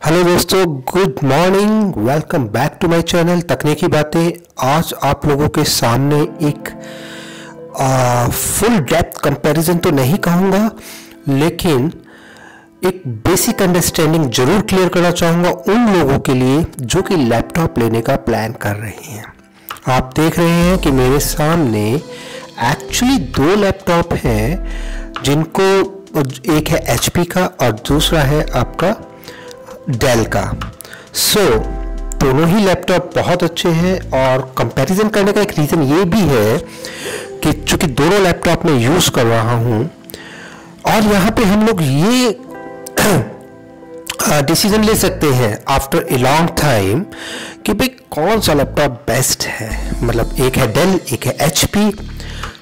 Hello दोस्तों, good morning. Welcome back to my channel Takniki Baatein. आज आप लोगों के सामने एक फुल डेप्थ कंपैरिजन तो नहीं कहूँगा, लेकिन एक बेसिक अंडरस्टैंडिंग जरूर क्लियर करना चाहूँगा उन लोगों के लिए जो कि लैपटॉप लेने का प्लान कर रहे हैं। आप देख रहे हैं कि मेरे सामने एक्चुअली दो लैपटॉप हैं, जिनको एक है HP का और दूसरा है आपका डेल का। दोनों ही लैपटॉप बहुत अच्छे हैं और कंपैरिजन करने का एक रीज़न ये भी है कि चूंकि दोनों लैपटॉप में यूज़ कर रहा हूँ और यहाँ पे हम लोग ये डिसीजन ले सकते हैं आफ्टर ए लॉन्ग टाइम कि भाई कौन सा लैपटॉप बेस्ट है। मतलब एक है डेल, एक है HP,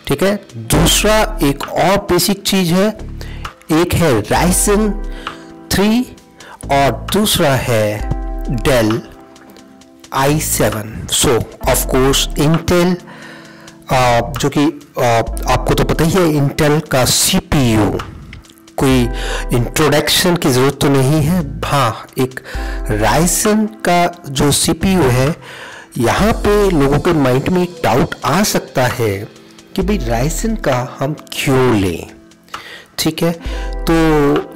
ठीक है। दूसरा एक और बेसिक चीज़ है, एक है Ryzen 3 और दूसरा है del i7। Of course Intel, जो कि आपको तो पता ही है, इंटेल का CPU कोई इंट्रोडक्शन की ज़रूरत तो नहीं है। हाँ, एक Ryzen का जो CPU है, यहाँ पे लोगों के माइंड में एक डाउट आ सकता है कि भाई Ryzen का हम क्यों लें, ठीक है। तो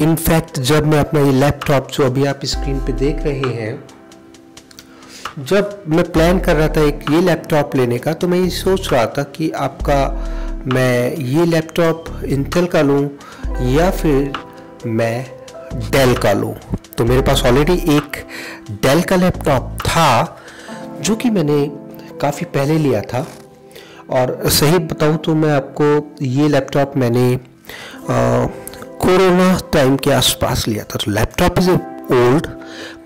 इनफैक्ट जब मैं अपना ये लैपटॉप जो अभी आप स्क्रीन पे देख रहे हैं, जब मैं प्लान कर रहा था एक ये लैपटॉप लेने का, तो मैं ये सोच रहा था कि आपका मैं ये लैपटॉप इंटेल का लूँ या फिर मैं डेल का लूँ। तो मेरे पास ऑलरेडी एक डेल का लैपटॉप था जो कि मैंने काफ़ी पहले लिया था। और सही बताऊँ तो मैं आपको ये लैपटॉप मैंने कोरोना टाइम के आसपास लिया था। तो लैपटॉप इज ओल्ड,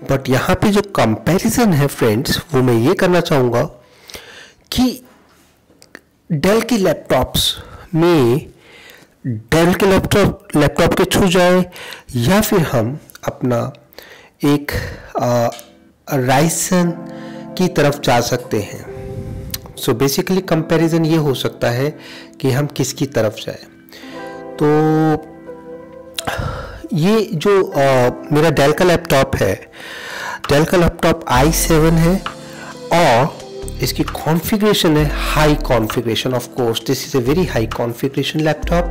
बट यहाँ पे जो कंपैरिजन है फ्रेंड्स, वो मैं ये करना चाहूँगा कि डेल की लैपटॉप्स में डेल के लैपटॉप के छू जाए या फिर हम अपना एक Ryzen की तरफ जा सकते हैं। सो बेसिकली कंपैरिजन ये हो सकता है कि हम किसकी तरफ जाए। तो ये जो मेरा डेल का लैपटॉप है, डेल का लैपटॉप i7 है और इसकी कॉन्फ़िगरेशन है high configuration. Of course this is a very high configuration laptop,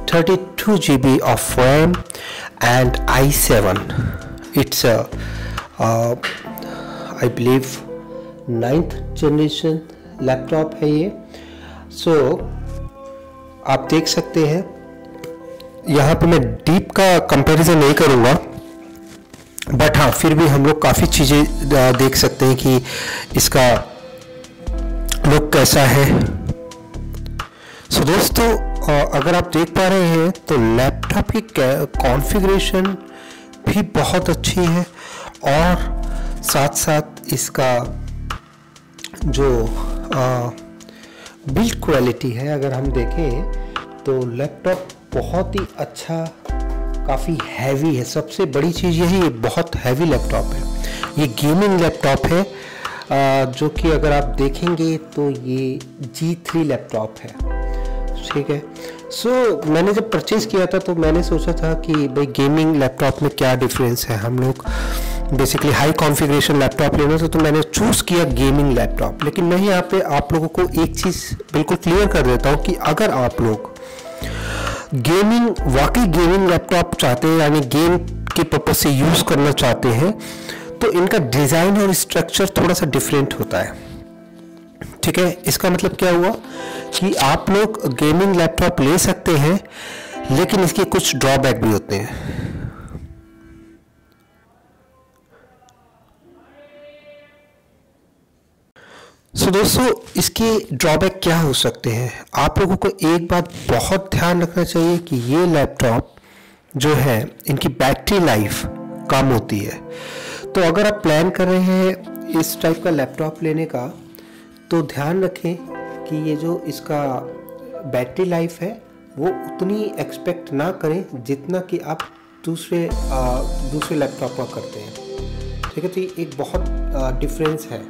32 GB of RAM and i7। It's I believe 9th generation laptop है ये। आप देख सकते हैं, यहाँ पे मैं डीप का कंपैरिजन नहीं करूँगा, बट हाँ फिर भी हम लोग काफ़ी चीज़ें देख सकते हैं कि इसका लुक कैसा है। दोस्तों, अगर आप देख पा रहे हैं तो लैपटॉप की कॉन्फ़िगरेशन भी बहुत अच्छी है और साथ साथ इसका जो बिल्ड क्वालिटी है, अगर हम देखें तो लैपटॉप बहुत ही अच्छा, काफ़ी हैवी है। सबसे बड़ी चीज़ यही, बहुत हैवी लैपटॉप है। ये गेमिंग लैपटॉप है, जो कि अगर आप देखेंगे तो ये G3 लैपटॉप है, ठीक है। मैंने जब परचेज़ किया था तो मैंने सोचा था कि भाई गेमिंग लैपटॉप में क्या डिफरेंस है, हम लोग बेसिकली हाई कॉन्फ़िगरेशन लैपटॉप लेना था, तो मैंने चूज़ किया गेमिंग लैपटॉप। लेकिन मैं यहाँ पे आप लोगों को एक चीज़ बिल्कुल क्लियर कर देता हूँ कि अगर आप लोग वाकई गेमिंग लैपटॉप चाहते हैं, यानी गेम के पर्पज से यूज़ करना चाहते हैं, तो इनका डिज़ाइन और स्ट्रक्चर थोड़ा सा डिफरेंट होता है, ठीक है। इसका मतलब क्या हुआ कि आप लोग गेमिंग लैपटॉप ले सकते हैं, लेकिन इसके कुछ ड्रॉबैक भी होते हैं। दोस्तों, इसके ड्रॉबैक क्या हो सकते हैं। आप लोगों को एक बात बहुत ध्यान रखना चाहिए कि ये लैपटॉप जो है, इनकी बैटरी लाइफ कम होती है। तो अगर आप प्लान कर रहे हैं इस टाइप का लैपटॉप लेने का, तो ध्यान रखें कि ये जो इसका बैटरी लाइफ है वो उतनी एक्सपेक्ट ना करें जितना कि आप दूसरे लैपटॉप का करते हैं, ठीक है। तो ये एक बहुत डिफरेंस है।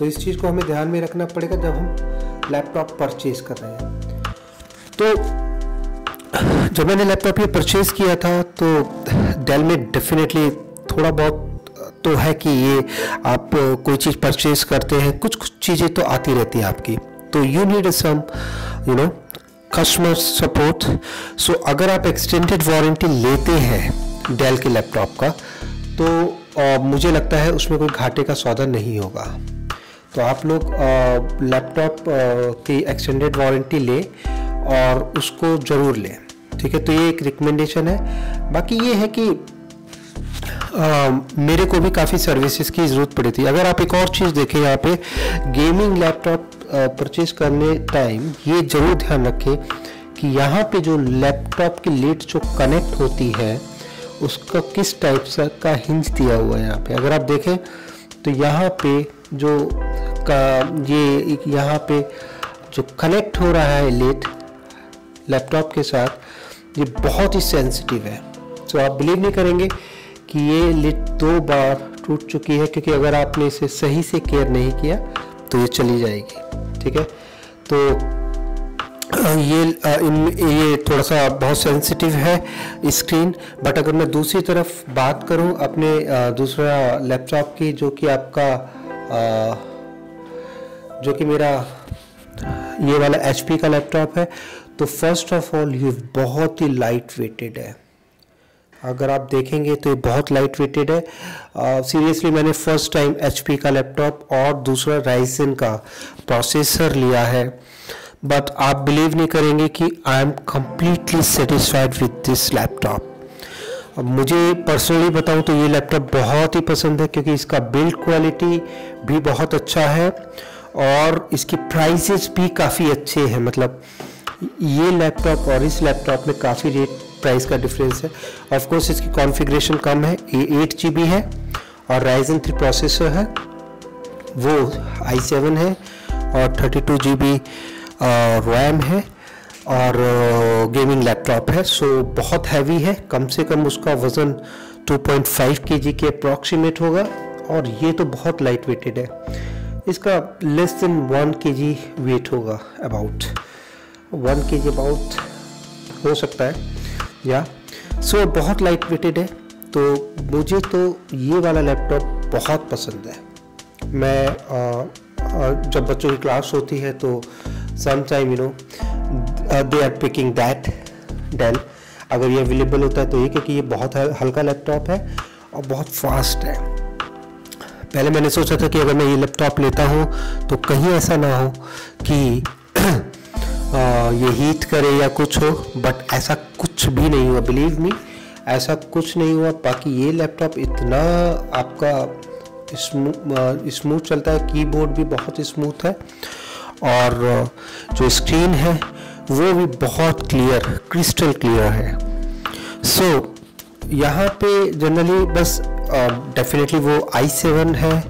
इस चीज़ को हमें ध्यान में रखना पड़ेगा जब हम लैपटॉप परचेज़ कर रहे हैं। तो जब मैंने लैपटॉप ये परचेज़ किया था तो डेल में डेफिनेटली थोड़ा बहुत तो है कि ये आप कोई चीज़ परचेज करते हैं, कुछ कुछ चीज़ें तो आती रहती है आपकी, तो you need some customer support. So अगर आप एक्सटेंडेड वारंटी लेते हैं डेल के लैपटॉप का, तो मुझे लगता है उसमें कोई घाटे का सौदा नहीं होगा। तो आप लोग लैपटॉप की एक्सटेंडेड वारंटी लें और उसको ज़रूर लें, ठीक है। तो ये एक रिकमेंडेशन है। बाकी ये है कि मेरे को भी काफ़ी सर्विसेज की ज़रूरत पड़ी थी। अगर आप एक और चीज़ देखें यहाँ पे, गेमिंग लैपटॉप परचेज करने टाइम ये ज़रूर ध्यान रखें कि यहाँ पे जो लैपटॉप की लीड जो कनेक्ट होती है उसका किस टाइप से का हिंज दिया हुआ है। यहाँ पे अगर आप देखें तो यहाँ पे जो ये यहाँ पे जो कनेक्ट हो रहा है लीड लैपटॉप के साथ, ये बहुत ही सेंसिटिव है। तो आप बिलीव नहीं करेंगे कि ये लीड 2 बार टूट चुकी है, क्योंकि अगर आपने इसे सही से केयर नहीं किया तो ये चली जाएगी, ठीक है। तो ये थोड़ा सा बहुत सेंसिटिव है स्क्रीन। बट अगर मैं दूसरी तरफ बात करूं अपने दूसरा लैपटॉप की, जो कि आपका जो कि मेरा ये वाला HP का लैपटॉप है, तो फर्स्ट ऑफ ऑल ये बहुत ही लाइट वेटेड है। अगर आप देखेंगे तो ये बहुत लाइट वेटेड है। सीरियसली मैंने फर्स्ट टाइम HP का लैपटॉप और दूसरा राइजन का प्रोसेसर लिया है, बट आप बिलीव नहीं करेंगे कि I am completely satisfied with this laptop. अब मुझे पर्सनली बताऊं तो ये लैपटॉप बहुत ही पसंद है, क्योंकि इसका बिल्ड क्वालिटी भी बहुत अच्छा है और इसकी प्राइसेस भी काफ़ी अच्छे हैं। मतलब ये लैपटॉप और इस लैपटॉप में काफ़ी रेट प्राइस का डिफरेंस है। ऑफ कोर्स इसकी कॉन्फ़िगरेशन कम है, ये 8 GB है और Ryzen 3 प्रोसेसर है, वो i7 है और 32 GB रैम है और गेमिंग लैपटॉप है। सो बहुत हैवी है, कम से कम उसका वज़न 2.5 kg के अप्रॉक्सीमेट होगा और ये तो बहुत लाइट वेटेड है। इसका लेस देन 1 kg वेट होगा, अबाउट 1 kg अबाउट हो सकता है या। सो बहुत लाइट वेटेड है। तो मुझे तो ये वाला लैपटॉप बहुत पसंद है। मैं जब बच्चों की क्लास होती है तो sometime they are picking that Dell, अगर ये अवेलेबल होता है तो ये, क्योंकि ये बहुत हल्का लैपटॉप है और बहुत फास्ट है। पहले मैंने सोचा था कि अगर मैं ये लैपटॉप लेता हूँ तो कहीं ऐसा ना हो कि ये हीट करे या कुछ हो, बट ऐसा कुछ भी नहीं हुआ। बिलीव मी, ऐसा कुछ नहीं हुआ। बाकी ये लैपटॉप इतना आपका स्मूथ चलता है, कीबोर्ड भी बहुत स्मूथ है और जो स्क्रीन है वो भी बहुत क्लियर, क्रिस्टल क्लियर है। सो यहाँ पे जनरली बस डेफिनेटली वो i7 है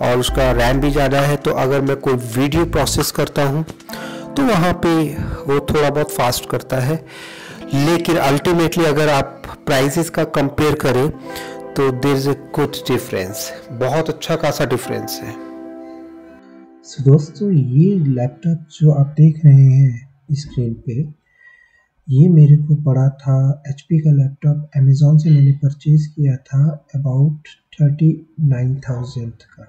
और उसका रैम भी ज़्यादा है, तो अगर मैं कोई वीडियो प्रोसेस करता हूँ तो वहाँ पे वो थोड़ा बहुत फास्ट करता है। लेकिन अल्टीमेटली अगर आप प्राइसेस का कंपेयर करें तो there is a good difference, बहुत अच्छा खासा डिफरेंस है। So, दोस्तों ये लैपटॉप जो आप देख रहे हैं स्क्रीन पे, ये मेरे को पड़ा था HP का लैपटॉप, अमेज़ॉन से मैंने परचेज़ किया था अबाउट 39,000 का।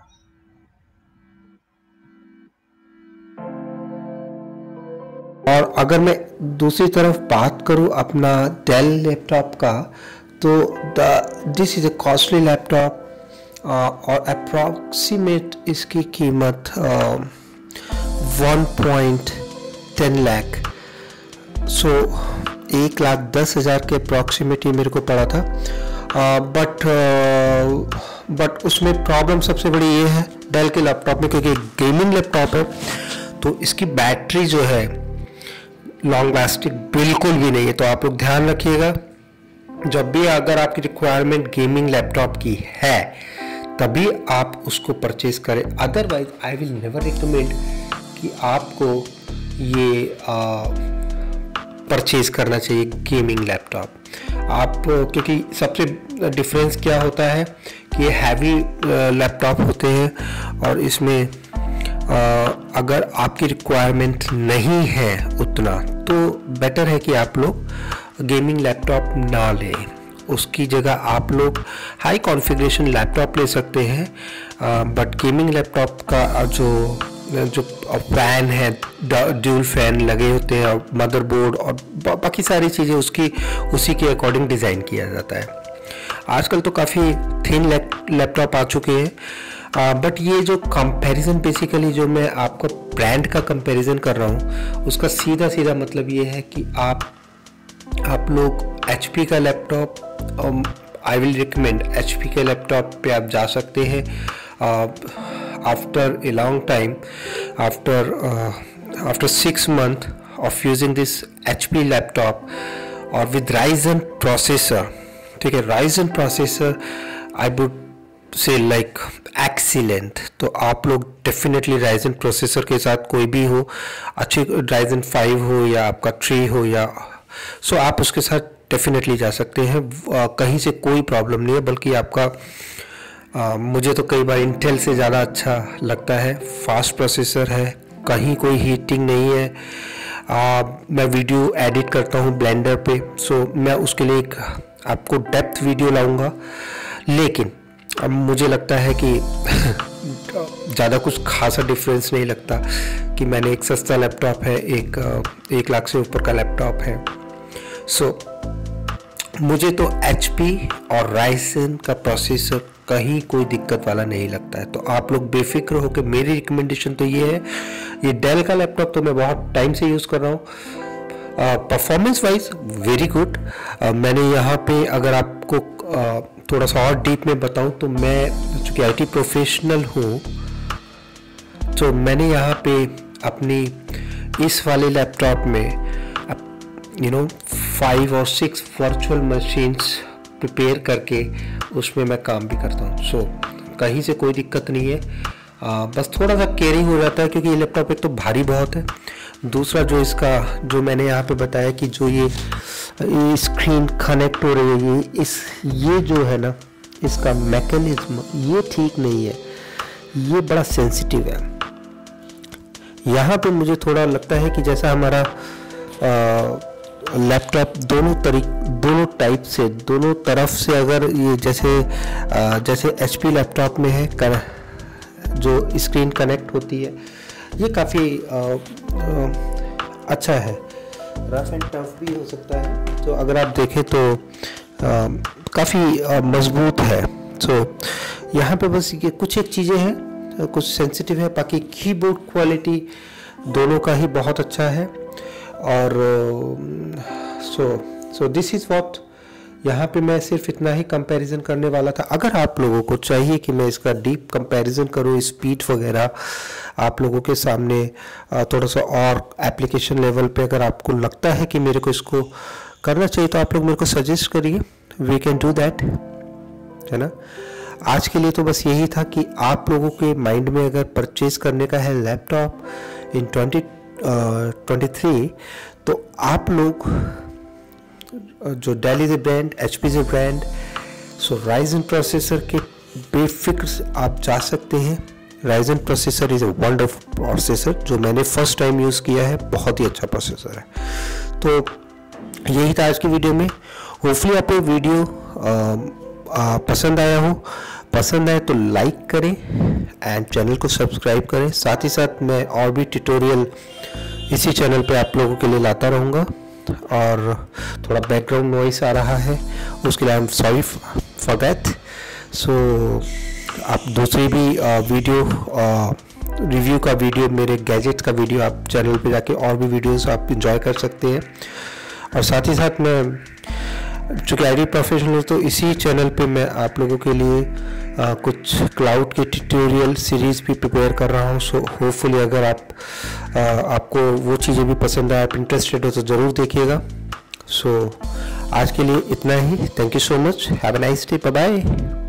और अगर मैं दूसरी तरफ बात करूं अपना डेल लैपटॉप का, तो this is a costly laptop और अप्रॉक्सीमेट इसकी कीमत 1.10 लाख, सो 1,10,000 के अप्रॉक्सीमेट ये मेरे को पड़ा था। बट उसमें प्रॉब्लम सबसे बड़ी ये है डेल के लैपटॉप में, क्योंकि गेमिंग लैपटॉप है तो इसकी बैटरी जो है लॉन्ग लास्टिंग बिल्कुल भी नहीं है। तो आप लोग ध्यान रखिएगा, जब भी अगर आपकी रिक्वायरमेंट गेमिंग लैपटॉप की है तभी आप उसको परचेज करें। Otherwise I will never recommend कि आपको ये परचेज करना चाहिए गेमिंग लैपटॉप। आप क्योंकि सबसे डिफरेंस क्या होता है कि ये हैवी लैपटॉप होते हैं और इसमें अगर आपकी रिक्वायरमेंट नहीं है उतना, तो बेटर है कि आप लोग गेमिंग लैपटॉप ना लें। उसकी जगह आप लोग हाई कॉन्फ़िगरेशन लैपटॉप ले सकते हैं, बट गेमिंग लैपटॉप का जो फैन है, ड्यूल फैन लगे होते हैं, और मदरबोर्ड और बाकी सारी चीज़ें उसी के अकॉर्डिंग डिज़ाइन किया जाता है। आजकल तो काफ़ी थिन लैपटॉप आ चुके हैं, बट ये जो कंपैरिजन बेसिकली जो मैं आपको ब्रांड का कंपैरिजन कर रहा हूँ, उसका सीधा मतलब ये है कि आप लोग HP का laptop, I will recommend HP के लैपटॉप पे आप जा सकते हैं after a long time, after 6 months of using this HP laptop और विद Ryzen प्रोसेसर। ठीक है, Ryzen processor I would say like excellent. तो आप लोग डेफिनेटली Ryzen प्रोसेसर के साथ कोई भी हो, अच्छी Ryzen 5 हो या आपका 3 हो या सो आप उसके साथ डेफिनेटली जा सकते हैं। कहीं से कोई प्रॉब्लम नहीं है, बल्कि आपका मुझे तो कई बार इंटेल से ज़्यादा अच्छा लगता है। फास्ट प्रोसेसर है, कहीं कोई हीटिंग नहीं है। मैं वीडियो एडिट करता हूँ ब्लेंडर पे, सो मैं उसके लिए एक आपको डेप्थ वीडियो लाऊंगा, लेकिन अब मुझे लगता है कि ज़्यादा कुछ खासा डिफरेंस नहीं लगता कि मैंने एक सस्ता लैपटॉप है, एक 1 लाख से ऊपर का लैपटॉप है। सो मुझे तो HP और Ryzen का प्रोसेसर कहीं कोई दिक्कत वाला नहीं लगता है। तो आप लोग बेफिक्र हो कि मेरी रिकमेंडेशन तो ये है। ये डेल का लैपटॉप तो मैं बहुत टाइम से यूज़ कर रहा हूँ, परफॉर्मेंस वाइज वेरी गुड। मैंने यहाँ पे अगर आपको थोड़ा सा और डीप में बताऊँ तो मैं चूँकि IT प्रोफेशनल हूँ, तो मैंने यहाँ पे अपनी इस वाले लैपटॉप में 5 और 6 वर्चुअल मशीन्स प्रिपेयर करके उसमें मैं काम भी करता हूँ। सो कहीं से कोई दिक्कत नहीं है, बस थोड़ा सा केयरिंग हो जाता है क्योंकि ये लैपटॉप एक तो भारी बहुत है, दूसरा जो मैंने यहाँ पे बताया कि जो ये स्क्रीन कनेक्ट हो रही है, ये जो है ना, इसका मैकेनिज्म ये ठीक नहीं है, ये बड़ा सेंसिटिव है। यहाँ पे मुझे थोड़ा लगता है कि जैसा हमारा लैपटॉप दोनों टाइप से, दोनों तरफ से, अगर ये जैसे HP लैपटॉप में है जो स्क्रीन कनेक्ट होती है, ये काफ़ी अच्छा है, रफ एंड टफ भी हो सकता है। तो अगर आप देखें तो काफ़ी मजबूत है। तो यहाँ पे बस ये कुछ एक चीज़ें हैं, कुछ सेंसिटिव है, बाकी कीबोर्ड क्वालिटी दोनों का ही बहुत अच्छा है। और सो दिस इज़ व्हाट, यहाँ पे मैं सिर्फ इतना ही कंपैरिजन करने वाला था। अगर आप लोगों को चाहिए कि मैं इसका डीप कंपैरिजन करूँ, स्पीड वगैरह आप लोगों के सामने थोड़ा सा और एप्लीकेशन लेवल पे अगर आपको लगता है कि मेरे को इसको करना चाहिए, तो आप लोग मेरे को सजेस्ट करिए, वी कैन डू दैट, है ना। आज के लिए तो बस यही था कि आप लोगों के माइंड में अगर परचेज करने का है लैपटॉप इन 2023, तो आप लोग जो Dell is a brand, HP is a brand, so Ryzen processor के बेफिक्र आप जा सकते हैं। Ryzen processor is a wonderful processor, जो मैंने फर्स्ट टाइम यूज़ किया है, बहुत ही अच्छा प्रोसेसर है। तो यही था आज की वीडियो में। होपफुली आपको वीडियो पसंद आया हो, पसंद आए तो लाइक करें एंड चैनल को सब्सक्राइब करें। साथ ही साथ मैं और भी ट्यूटोरियल इसी चैनल पे आप लोगों के लिए लाता रहूँगा। और थोड़ा बैकग्राउंड नॉइस आ रहा है, उसके लिए I am sorry for that. So आप दूसरी भी वीडियो रिव्यू का वीडियो, मेरे गैजेट का वीडियो आप चैनल पे जाके और भी वीडियोस आप इंजॉय कर सकते हैं। और साथ ही साथ मैं चूँकि IT प्रोफेशनल हूँ, तो इसी चैनल पे मैं आप लोगों के लिए कुछ क्लाउड के ट्यूटोरियल सीरीज़ भी प्रिपेयर कर रहा हूँ। सो होपफुली अगर आपको वो चीज़ें भी पसंद आए, आप इंटरेस्टेड हो, तो ज़रूर देखिएगा। सो आज के लिए इतना ही। Thank you so much, have a nice day, bye bye.